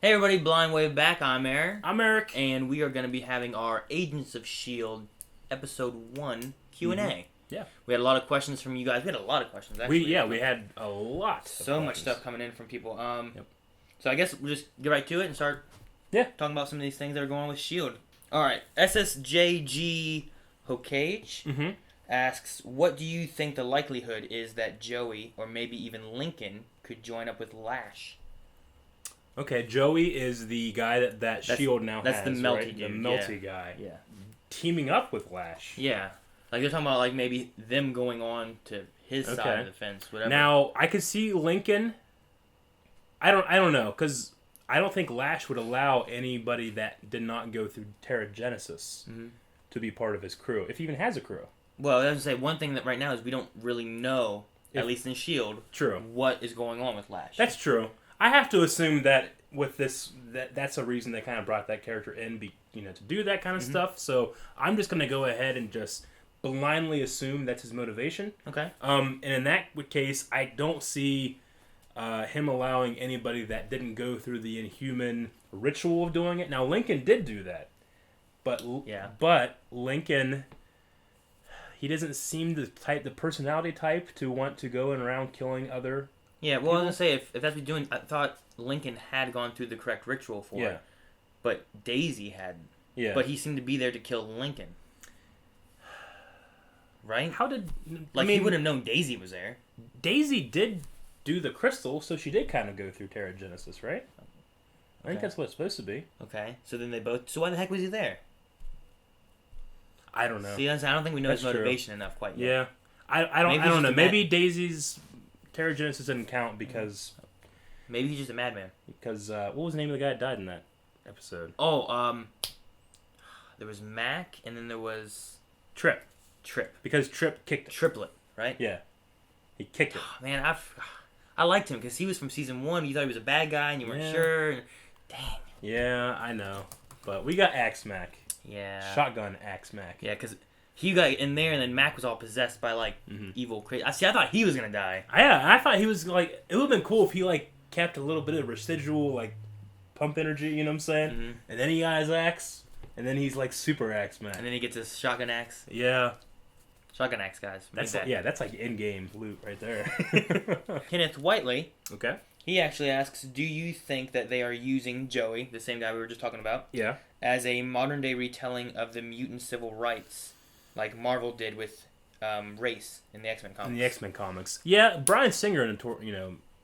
Hey everybody, Blind Wave back. I'm Eric. I'm Eric. And we are going to be having our Agents of S.H.I.E.L.D. Episode 1 Q&A. Mm-hmm. Yeah. We had a lot of questions from you guys. We had a lot of questions, actually. We had a lot. So much stuff coming in from people. Yep. So I guess we'll just get right to it and start talking about some of these things that are going on with S.H.I.E.L.D. Alright, SSJG Hokage asks, what do you think the likelihood is that Joey, or maybe even Lincoln, could join up with Lash? Okay, Joey is the guy that S.H.I.E.L.D. now has. That's the melty right? dude. The melty guy. Yeah. Teaming up with Lash. Yeah. Like, they're talking about, like, maybe them going on to his side of the fence, whatever. Now, I could see Lincoln. I don't know, because I don't think Lash would allow anybody that did not go through Terrigenesis to be part of his crew, if he even has a crew. Well, I was going to say, one thing that right now is we don't really know, at least in S.H.I.E.L.D., what is going on with Lash. That's true. I have to assume that with this, that's a reason they kind of brought that character in, to do that kind of stuff. So I'm just going to go ahead and just blindly assume that's his motivation. Okay. And in that case, I don't see him allowing anybody that didn't go through the Inhuman ritual of doing it. Now, Lincoln did do that, but Lincoln, he doesn't seem the personality type to want to go around killing other. Yeah, well, I was going to say, if that's what you're doing, I thought Lincoln had gone through the correct ritual for it. But Daisy hadn't. Yeah. But he seemed to be there to kill Lincoln. Right? How did... he would have known Daisy was there. Daisy did do the crystal, so she did kind of go through Terrigenesis, right? I think that's what it's supposed to be. Okay, so then they both... So why the heck was he there? I don't know. See, I don't think we know his motivation enough quite yet. Yeah. I don't know. Maybe Daisy's Terrigenesis didn't count because... Maybe he's just a madman. Because, what was the name of the guy that died in that episode? Oh, there was Mac, and then there was... Trip. Because Trip kicked him. Triplet, right? Yeah. He kicked it. Man, I liked him because he was from season 1. You thought he was a bad guy, and you weren't sure. And, dang. Yeah, I know. But we got Axe Mac. Yeah. Shotgun Axe Mac. Yeah, because he got in there, and then Mac was all possessed by, like, evil crazy. I thought he was going to die. Yeah, I thought he was, like... It would have been cool if he, like, kept a little bit of residual, like, pump energy, you know what I'm saying? And then he got his axe, and then he's, like, super Axe Mac. And then he gets his shotgun axe. Yeah. Shotgun axe, guys. That's like in-game loot right there. Kenneth Whiteley. Okay. He actually asks, do you think that they are using Joey, the same guy we were just talking about, as a modern-day retelling of the mutant civil rights, like Marvel did with race in the X-Men comics? Yeah, Bryan Singer,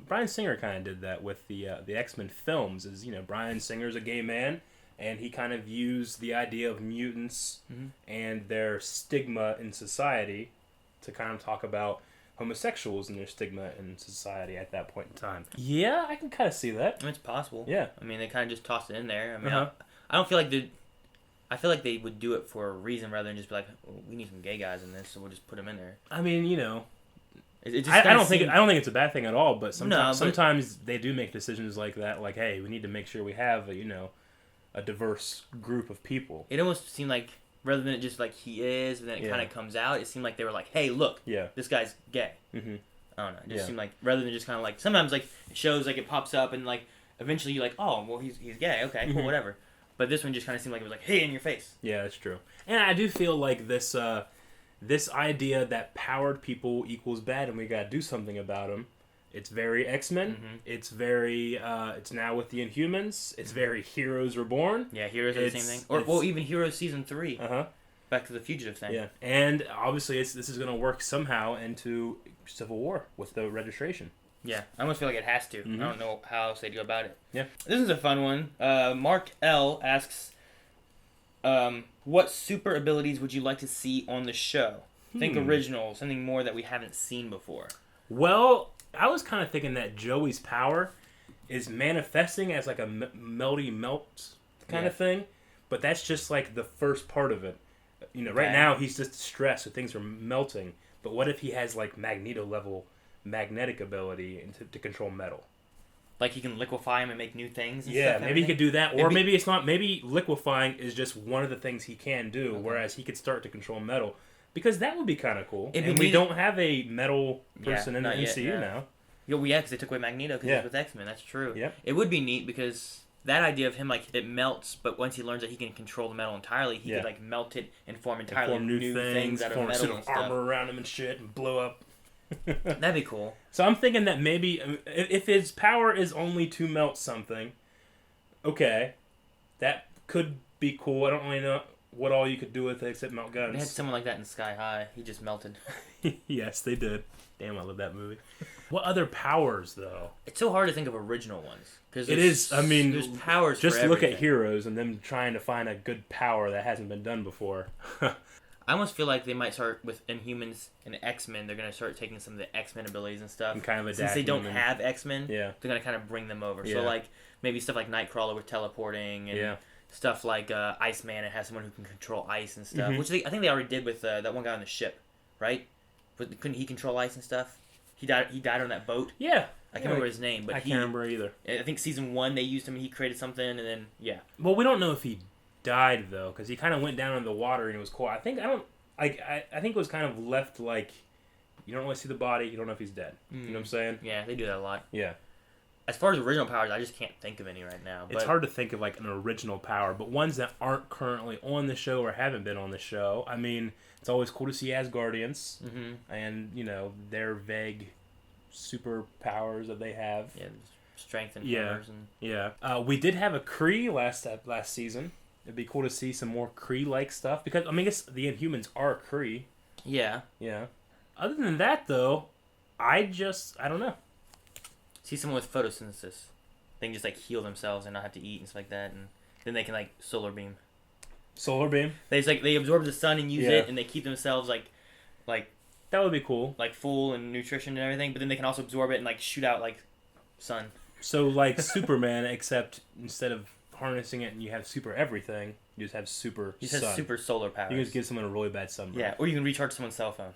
Bryan Singer kind of did that with the X-Men films. Bryan Singer's a gay man, and he kind of used the idea of mutants and their stigma in society to kind of talk about homosexuals and their stigma in society at that point in time. Yeah, I can kind of see that. It's possible. Yeah. I mean, they kind of just tossed it in there. I mean, I don't feel like I feel like they would do it for a reason rather than just be like, oh, we need some gay guys in this, so we'll just put them in there. I mean, I don't think it's a bad thing at all, but sometimes they do make decisions like that, like, hey, we need to make sure we have a diverse group of people. It almost seemed like, rather than it just like he is, and then it kind of comes out, it seemed like they were like, hey, look, this guy's gay. I don't know. It just seemed like, rather than just kind of like, sometimes like it shows, like it pops up, and like eventually you're like, oh, well, he's gay, okay, cool, whatever. But this one just kind of seemed like it was like, hey, in your face. Yeah, that's true. And I do feel like this idea that powered people equals bad and we gotta do something about them, it's very X-Men. It's very, it's now with the Inhumans. It's very Heroes Reborn. Yeah, Heroes are the same thing. Or even Heroes Season 3. Back to the Fugitive thing. Yeah, and obviously this is going to work somehow into Civil War with the registration. Yeah, I almost feel like it has to. I don't know how else they'd go about it. Yeah. This is a fun one. Mark L. asks, what super abilities would you like to see on the show? Think original, something more that we haven't seen before. Well, I was kind of thinking that Joey's power is manifesting as like a melty melt kind of thing, but that's just like the first part of it. Right now he's just stressed, so things are melting. But what if he has like Magneto level magnetic ability to control metal? Like he can liquefy him and make new things? And yeah, stuff, maybe he could do that. Or maybe it's not. Maybe liquefying is just one of the things he can do, whereas he could start to control metal. Because that would be kind of cool. And we don't have a metal person in the MCU now. Yeah, because they took away Magneto because he's with X-Men. That's true. Yep. It would be neat because that idea of him, like, it melts, but once he learns that he can control the metal entirely, he could, like, melt it and form entirely new things out of metal and stuff. Armor around him and shit and blow up. That'd be cool. So I'm thinking that maybe if his power is only to melt something, okay, that could be cool. I don't really know what all you could do with it except melt guns. They had someone like that in Sky High. He just melted. Yes, they did. Damn, I love that movie. What other powers, though? It's so hard to think of original ones. It is. I mean, there's powers just for look everything. at Heroes and them trying to find a good power that hasn't been done before. I almost feel like they might start with Inhumans and X-Men. They're going to start taking some of the X-Men abilities and stuff. And kind of adapting Since they don't have X-Men, they're going to kind of bring them over. Yeah. So, like, maybe stuff like Nightcrawler with teleporting and stuff like Iceman. It has someone who can control ice and stuff. Which I think they already did with that one guy on the ship, right? But couldn't he control ice and stuff? He died on that boat. Yeah. I can't remember his name, but I can't remember either. I think season 1 they used him and he created something, and then Well, we don't know if he died though, because he kind of went down in the water and it was cool. I think it was kind of left like you don't really see the body. You don't know if he's dead. You know what I'm saying? Yeah, they do that a lot. Yeah. As far as original powers, I just can't think of any right now. It's hard to think of like an original power, but ones that aren't currently on the show or haven't been on the show. I mean, it's always cool to see Asgardians and their vague superpowers that they have. Yeah, strength and powers. And... we did have a Kree last season. It'd be cool to see some more Kree-like stuff because I guess the Inhumans are Kree. Yeah. Yeah. Other than that, though, I don't know. See someone with photosynthesis. They can just like heal themselves and not have to eat and stuff like that, and then they can like solar beam. Solar beam. They absorb the sun and use it, and they keep themselves like. That would be cool. Like full and nutrition and everything, but then they can also absorb it and like shoot out like sun. So like Superman, except instead of harnessing it and you have super everything, you just have super sun. Has super solar powers. You can just give someone a really bad sunburn. Yeah, or you can recharge someone's cell phone.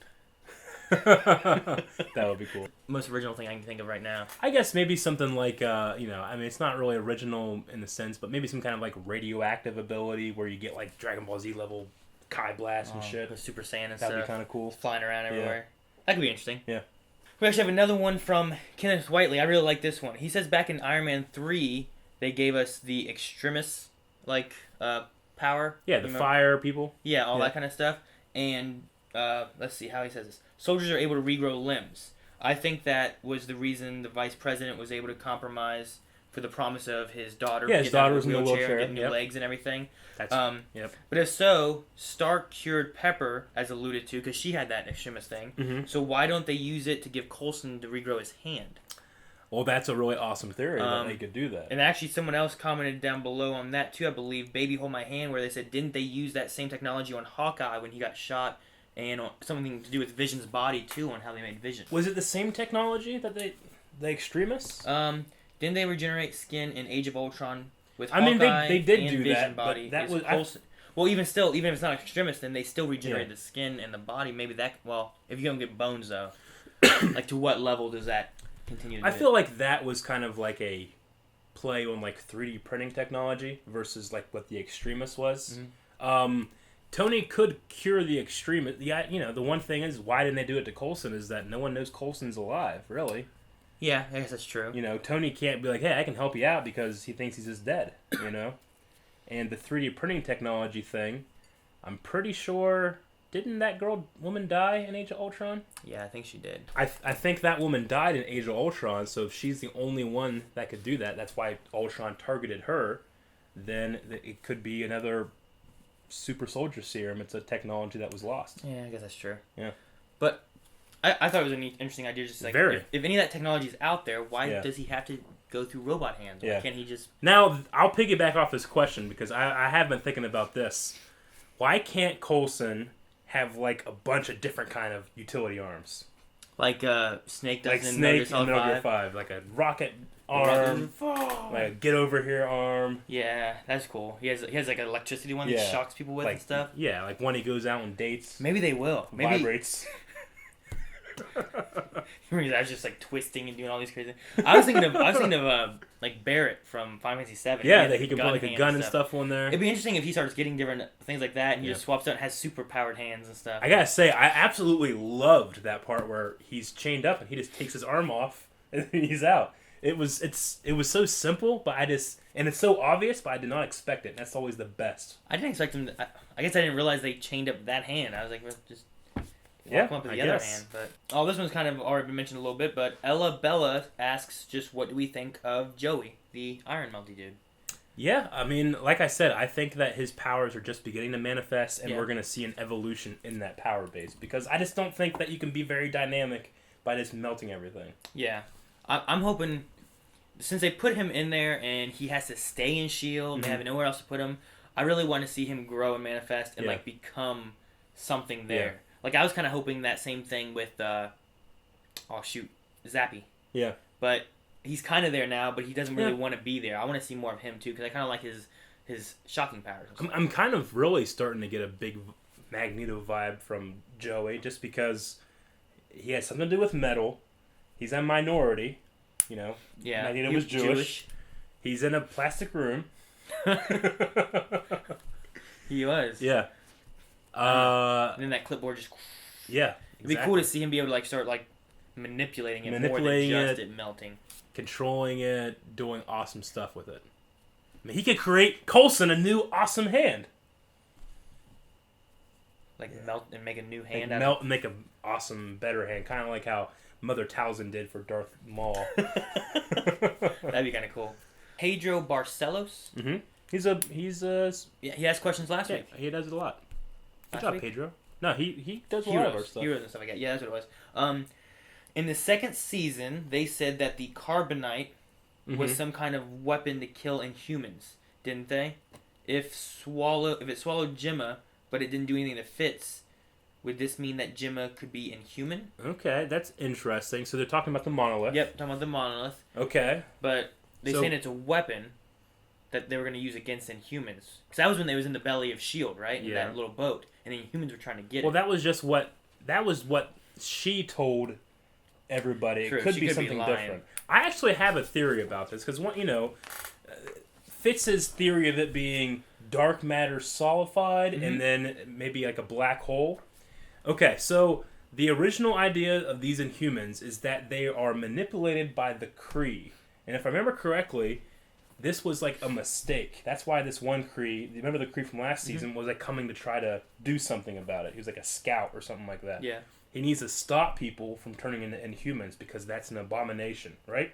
That would be cool. Most original thing I can think of right now. I guess maybe something like, I mean, it's not really original in the sense, but maybe some kind of like radioactive ability where you get like Dragon Ball Z level Kai Blast and shit. Super Saiyan and That'd stuff. That'd be kind of cool. Flying around everywhere. That could be interesting. Yeah. We actually have another one from Kenneth Whiteley. I really like this one. He says back in Iron Man 3, they gave us the Extremis, power. Yeah, the fire people. Yeah, all that kind of stuff. And let's see how he says this. Soldiers are able to regrow limbs. I think that was the reason the vice president was able to compromise for the promise of his daughter. Yeah, his daughter was in a wheelchair. Getting new legs and everything. That's, But if so, Stark cured Pepper, as alluded to, because she had that Extremis thing. Mm-hmm. So why don't they use it to give Coulson to regrow his hand? Well, that's a really awesome theory that they could do that. And actually, someone else commented down below on that too, I believe, Baby Hold My Hand, where they said, didn't they use that same technology on Hawkeye when he got shot, and on something to do with Vision's body too, on how they made Vision? Was it the same technology that the Extremis? Didn't they regenerate skin in Age of Ultron with Hawkeye? I mean, they did do Vision that, body? but that was Coulson. Well, even if it's not Extremis, then they still regenerate the skin and the body. Maybe that. Well, if you don't get bones though, like to what level does that continue to I feel like that was kind of like a play on like 3D printing technology versus like what the Extremis was. Mm-hmm. Tony could cure the Extremis. The one thing is, why didn't they do it to Coulson? Is that no one knows Coulson's alive, really. Yeah, I guess that's true. Tony can't be like, hey, I can help you out because he thinks he's just dead. And the 3D printing technology thing, I'm pretty sure, didn't that woman die in Age of Ultron? Yeah, I think she did. I think that woman died in Age of Ultron, so if she's the only one that could do that, that's why Ultron targeted her, then it could be another super soldier serum. It's a technology that was lost. Yeah, I guess that's true. Yeah. But I thought it was an interesting idea, just like, if any of that technology is out there, why does he have to go through robot hands? Why can't he just... Now, I'll piggyback off this question, because I have been thinking about this. Why can't Coulson have, like, a bunch of different kind of utility arms? Like Snake does in Metal Gear 5. Like a rocket arm, like a get over here arm. Yeah, that's cool. He has like an electricity one that he shocks people with and stuff. Yeah, like when he goes out on dates. Maybe they will. Maybe vibrates. I was just like twisting and doing all these crazy. I was thinking of like Barrett from Final Fantasy VII. Yeah, that he can put like a gun and stuff on there. It'd be interesting if he starts getting different things like that, and he just swaps out and has super powered hands and stuff. I gotta say, I absolutely loved that part where he's chained up and he just takes his arm off and he's out. it was so simple, but and it's so obvious, but I did not expect it. And that's always the best. I didn't expect him. I guess I didn't realize they chained up that hand. I was like, well, just walk him up with the other hand. But this one's kind of already been mentioned a little bit. But Ella Bella asks, just what do we think of Joey, the Iron Melty dude? Yeah, I mean, like I said, I think that his powers are just beginning to manifest, and we're going to see an evolution in that power base. Because I just don't think that you can be very dynamic by just melting everything. Yeah. I'm hoping, since they put him in there and he has to stay in S.H.I.E.L.D., and they have nowhere else to put him, I really want to see him grow and manifest and, like, become something there. Yeah. Like, I was kind of hoping that same thing with, Zappy. Yeah. But he's kind of there now, but he doesn't really want to be there. I want to see more of him, too, because I kind of like his shocking powers. I'm kind of really starting to get a big Magneto vibe from Joey, just because he has something to do with metal. He's a minority, you know. Yeah. Magneto was Jewish. He's in a plastic room. He was. Yeah. And then that clipboard just... Yeah, It'd be cool to see him be able to, like, start, like, manipulating it more than just it melting. Controlling it, doing awesome stuff with it. I mean, he could create Coulson a new awesome hand. Like melt and make a new hand. Like melt and make an awesome, better hand, kind of like how Mother Talzin did for Darth Maul. That'd be kind of cool. Pedro Barcelos. Mm-hmm. Yeah, he asked questions last week. He does it a lot. Good job, Pedro. No, he does a lot of our stuff. Heroes and stuff like that. Yeah, that's what it was. In the second season, they said that the carbonite was some kind of weapon to kill Inhumans, didn't they? If it swallowed Gemma, but it didn't do anything to Fitz, would this mean that Gemma could be Inhuman? Okay, that's interesting. So they're talking about the monolith. Yep, talking about the monolith. Okay. But they're saying it's a weapon that they were going to use against Inhumans. Because that was when they was in the belly of S.H.I.E.L.D., right? In that little boat. And the Inhumans were trying to get it. Well, that was what she told everybody. True. It could be something different. I actually have a theory about this. Because, Fitz's theory of it being dark matter solidified and then maybe like a black hole. Okay, so the original idea of these Inhumans is that they are manipulated by the Kree. And if I remember correctly, this was like a mistake. That's why this one Kree, remember the Kree from last season, was like coming to try to do something about it. He was like a scout or something like that. Yeah. He needs to stop people from turning into Inhumans because that's an abomination, right?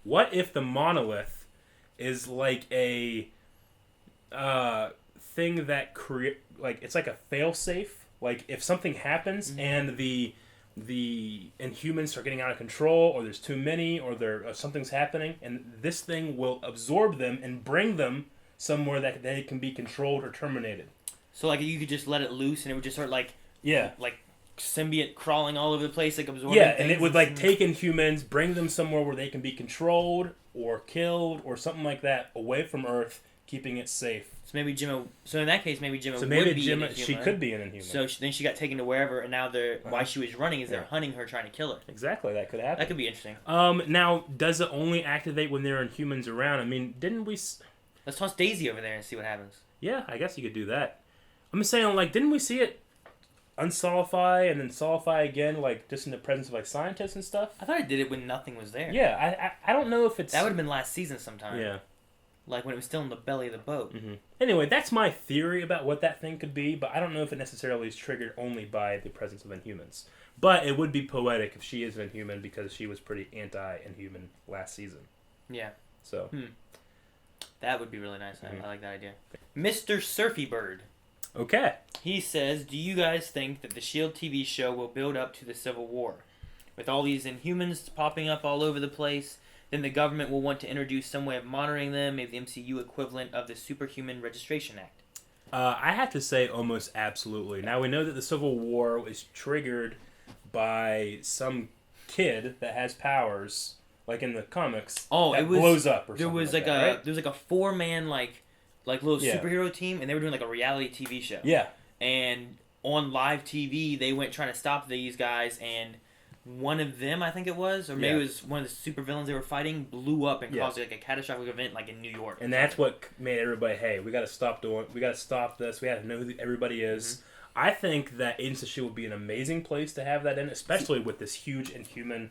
What if the monolith is like a thing that it's like a failsafe. Like if something happens and the Inhumans start getting out of control, or there's too many, or something's happening, and this thing will absorb them and bring them somewhere that they can be controlled or terminated. So like you could just let it loose and it would just start like symbiote crawling all over the place, like absorbing things. And it would like take Inhumans, bring them somewhere where they can be controlled or killed or something like that, away from Earth, keeping it safe. So maybe Gemma. So in that case, maybe Gemma would be an Inhuman. She could be an Inhuman. So then she got taken to wherever, and now why she was running is they're hunting her, trying to kill her. Exactly, that could happen. That could be interesting. Now, does it only activate when there are Inhumans around? I mean, didn't we? Let's toss Daisy over there and see what happens. Yeah, I guess you could do that. I'm just saying, like, didn't we see it unsolidify and then solidify again, like just in the presence of like scientists and stuff? I thought it did it when nothing was there. Yeah, I don't know if it's that would have been last season sometime. Yeah. Like when it was still in the belly of the boat. Mm-hmm. Anyway, that's my theory about what that thing could be, but I don't know if it necessarily is triggered only by the presence of Inhumans. But it would be poetic if she is an Inhuman because she was pretty anti-Inhuman last season. Yeah. So. That would be really nice. I like that idea. Mr. Surfy Bird. Okay. He says, do you guys think that the S.H.I.E.L.D. TV show will build up to the Civil War? With all these Inhumans popping up all over the place, then the government will want to introduce some way of monitoring them, maybe the MCU equivalent of the Superhuman Registration Act. I have to say almost absolutely. Now, we know that the Civil War was triggered by some kid that has powers, like in the comics, that blows up or something. There was a 4-man little superhero team, and they were doing like a reality TV show. Yeah. And on live TV, they went trying to stop these guys, and one of them, I think it was, or maybe it was one of the supervillains they were fighting, blew up and caused like a catastrophic event, like in New York. And that's what made everybody, hey, we got to stop this. We got to know who everybody is. I think that Agents of S.H.I.E.L.D. would be an amazing place to have that in, especially with this huge Inhuman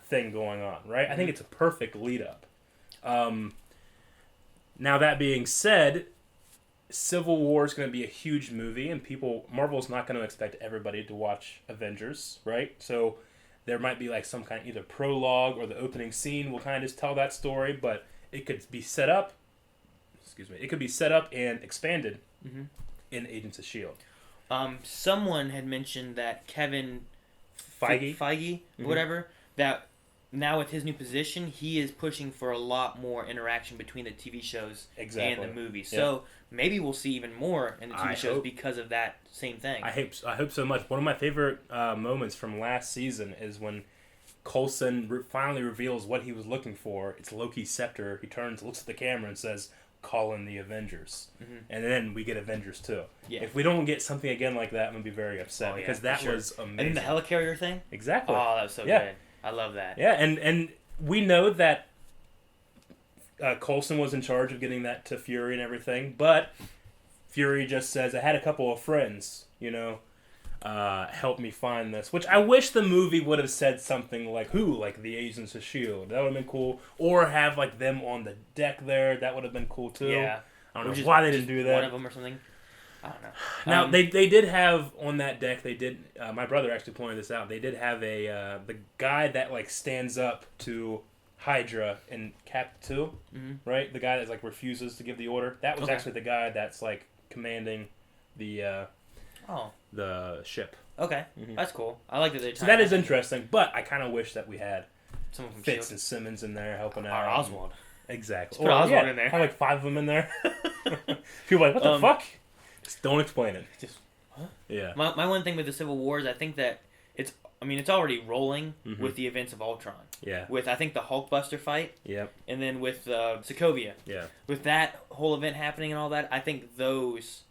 thing going on, right? I think it's a perfect lead up. Now that being said, Civil War is going to be a huge movie, and Marvel's not going to expect everybody to watch Avengers, right? So there might be like some kind of either prologue or the opening scene will kind of just tell that story, but it could be set up. It could be set up and expanded in Agents of S.H.I.E.L.D. Someone had mentioned that Kevin Feige, whatever, that now with his new position, he is pushing for a lot more interaction between the TV shows and the movies. Yeah. So maybe we'll see even more in the TV shows because of that same thing. I hope so much. One of my favorite moments from last season is when Coulson finally reveals what he was looking for. It's Loki's scepter. He turns, looks at the camera, and says, "Call in the Avengers." And then we get Avengers 2. Yeah. If we don't get something again like that, I'm going to be very upset because that was amazing. And then the helicarrier thing? Exactly. Oh, that was so good. I love that. Yeah, and we know that Coulson was in charge of getting that to Fury and everything, but Fury just says, "I had a couple of friends, help me find this." Which I wish the movie would have said something like the Agents of S.H.I.E.L.D. That would have been cool. Or have like them on the deck there. That would have been cool too. Yeah. I don't know why they didn't do that. One of them or something. I don't know. Now they did have on that deck. They did. My brother actually pointed this out. They did have the guy that like stands up to Hydra in Cap 2, right? The guy that like refuses to give the order. That was actually the guy that's like commanding the ship. Okay, that's cool. I like that they. So that is interesting, but I kind of wish that we had someone from Fitz S.H.I.E.L.D. and Simmons in there helping out. Or Oswald. Exactly. Let's put Oswald in there. Have like 5 of them in there. People are like, what the fuck? Just don't explain it. Just what? Yeah. My one thing with the Civil War is I think that it's already rolling with the events of Ultron. Yeah. With I think the Hulkbuster fight. Yep. And then with Sokovia. Yeah. With that whole event happening and all that, I think those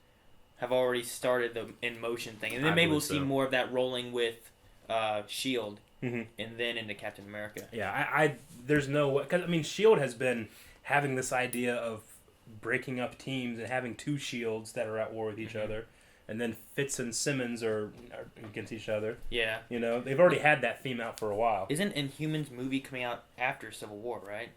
have already started the in motion thing, and then maybe we'll see more of that rolling with S.H.I.E.L.D. And then into Captain America. Yeah, there's no way, because S.H.I.E.L.D. has been having this idea of breaking up teams and having 2 shields that are at war with each other, and then Fitz and Simmons are against each other. Yeah. They've already had that theme out for a while. Isn't Inhumans movie coming out after Civil War, right?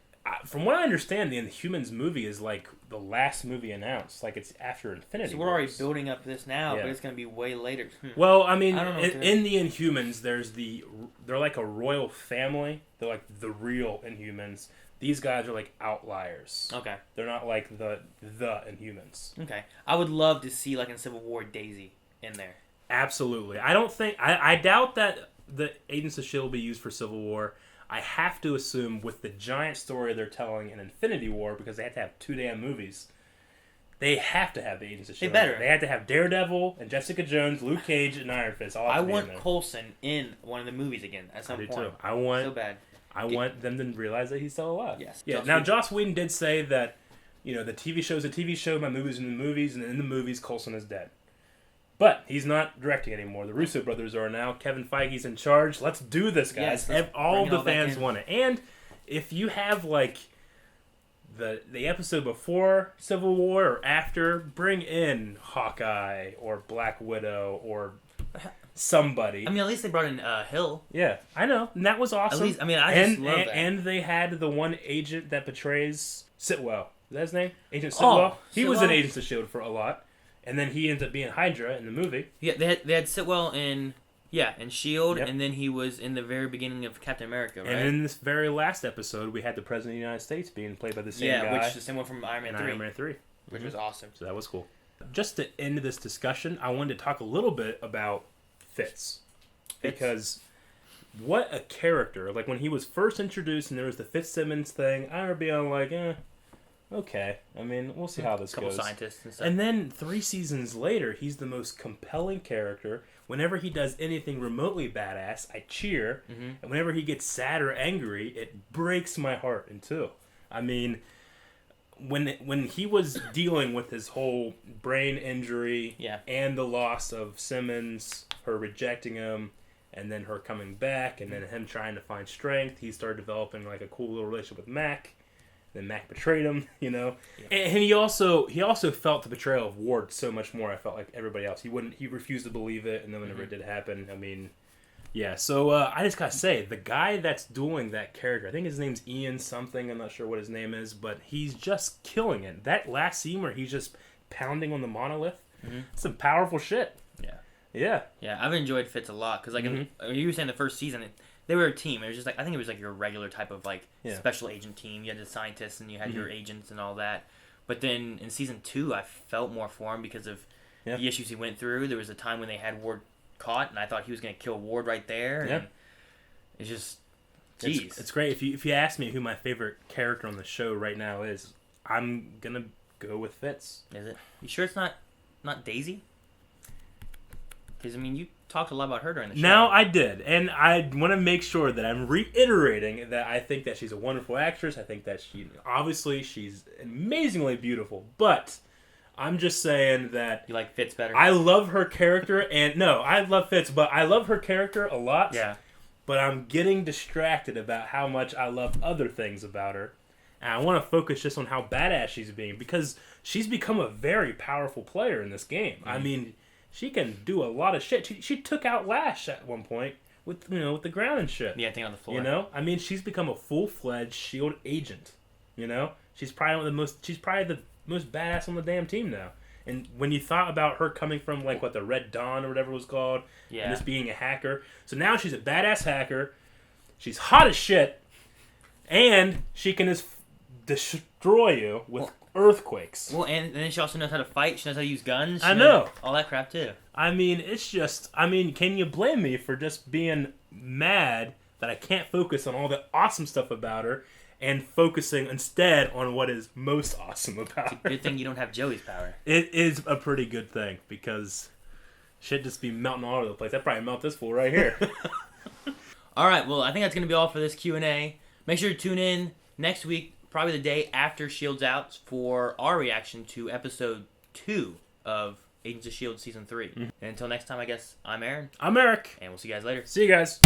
From what I understand, the Inhumans movie is like the last movie announced. Like it's after Infinity War. So we're already building up this now, but it's going to be way later. Well, I don't know in the Inhumans, they're like a royal family. They're like the real Inhumans. These guys are like outliers. Okay. They're not like the Inhumans. Okay. I would love to see like in Civil War Daisy in there. Absolutely. I doubt that the Agents of S.H.I.E.L.D. will be used for Civil War. I have to assume with the giant story they're telling in Infinity War, because they have to have 2 damn movies, they have to have the Agents of S.H.I.E.L.D. They better. They have to have Daredevil and Jessica Jones, Luke Cage, and Iron Fist. I want Coulson in one of the movies again at some point. Too. So bad. I want them to realize that he's still alive. Yes. Yeah. Joss Whedon did say that, the TV show's a TV show, my movie's in the movies, and in the movies, Coulson is dead. But he's not directing anymore. The Russo brothers are now. Kevin Feige's in charge. Let's do this, guys. Yes, all the fans want it. And if you have like the episode before Civil War or after, bring in Hawkeye or Black Widow or somebody. At least they brought in Hill. Yeah, I know. And that was awesome. At least, I just love that. And they had the one agent that betrays Sitwell. Is that his name? Agent Sitwell? He was in Agents of S.H.I.E.L.D. for a lot. And then he ends up being Hydra in the movie. Yeah, they had Sitwell in S.H.I.E.L.D., and then he was in the very beginning of Captain America, right? And in this very last episode, we had the President of the United States being played by the same guy. Yeah, which is the same one from Iron Man 3. Iron Man 3. Which was awesome. So that was cool. Just to end this discussion, I wanted to talk a little bit about Fitz. Because what a character. Like, when he was first introduced and there was the Fitzsimmons thing, I remember being like, okay. We'll see how this goes. Couple scientists and stuff. And then 3 seasons later, he's the most compelling character. Whenever he does anything remotely badass, I cheer. And whenever he gets sad or angry, it breaks my heart in two. When he was dealing with his whole brain injury and the loss of Simmons, her rejecting him, and then her coming back, and then him trying to find strength, he started developing like a cool little relationship with Mac. Then Mac betrayed him, and he also felt the betrayal of Ward so much more. I felt like everybody else. He refused to believe it, and then whenever it did happen, Yeah, so I just gotta say, the guy that's doing that character, I think his name's Ian something, I'm not sure what his name is, but he's just killing it. That last scene where he's just pounding on the monolith, some powerful shit. Yeah. Yeah, I've enjoyed Fitz a lot, because, like, you were saying the first season, they were a team. It was just, like, I think it was, like, your regular type of, like, special agent team. You had the scientists, and you had your agents and all that. But then in season 2, I felt more for him because of the issues he went through. There was a time when they had Ward caught, and I thought he was going to kill Ward right there. And it's just, jeez. It's great. If you ask me who my favorite character on the show right now is, I'm going to go with Fitz. Is it? You sure it's not Daisy? Because, I mean, you talked a lot about her during the show. No, I did. And I want to make sure that I'm reiterating that I think that she's a wonderful actress. I think that she's amazingly beautiful. But I'm just saying that... You like Fitz better? I love her character. And no, I love Fitz, but I love her character a lot. Yeah. But I'm getting distracted about how much I love other things about her. And I want to focus just on how badass she's being. Because she's become a very powerful player in this game. I mean... She can do a lot of shit. She took out Lash at one point with the ground and shit. Yeah, I think on the floor. You know, I mean, she's become a full-fledged S.H.I.E.L.D. agent. You know, she's probably the most badass on the damn team now. And when you thought about her coming from the Red Dawn or whatever it was called, and just being a hacker, so now she's a badass hacker. She's hot as shit, and she can just destroy you with earthquakes. Well, and then she also knows how to fight. She knows how to use guns. I know. All that crap, too. I mean, can you blame me for just being mad that I can't focus on all the awesome stuff about her and focusing instead on what is most awesome about her? Good thing you don't have Joey's power. It is a pretty good thing, because shit just be melting all over the place. I'd probably melt this fool right here. All right, well, I think that's going to be all for this Q&A. Make sure to tune in next week, probably the day after S.H.I.E.L.D's out, for our reaction to episode 2 of Agents of S.H.I.E.L.D. Season 3. And until next time, I guess, I'm Aaron. I'm Eric. And we'll see you guys later. See you guys.